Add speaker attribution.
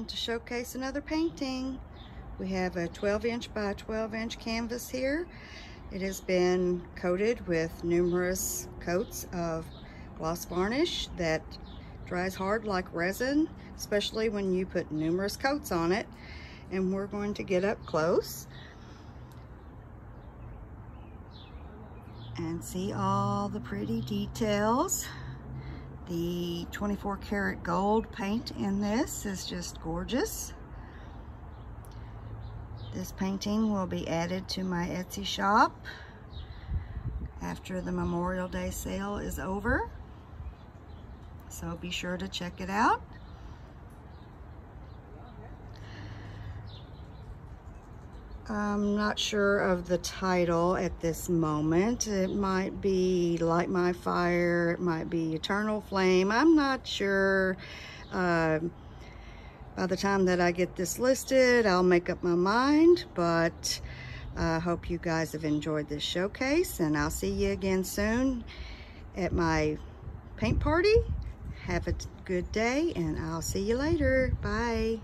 Speaker 1: around to showcase another painting. We have a 12-inch by 12-inch canvas here. It has been coated with numerous coats of gloss varnish that dries hard like resin, especially when you put numerous coats on it. And we're going to get up close and see all the pretty details. The 24 karat gold paint in this is just gorgeous. This painting will be added to my Etsy shop after the Memorial Day sale is over, so be sure to check it out. I'm not sure of the title at this moment. It might be Light My Fire, it might be Eternal Flame, I'm not sure. By the time that I get this listed, I'll make up my mind, but I hope you guys have enjoyed this showcase, and I'll see you again soon at my paint party. Have a good day, and I'll see you later. Bye.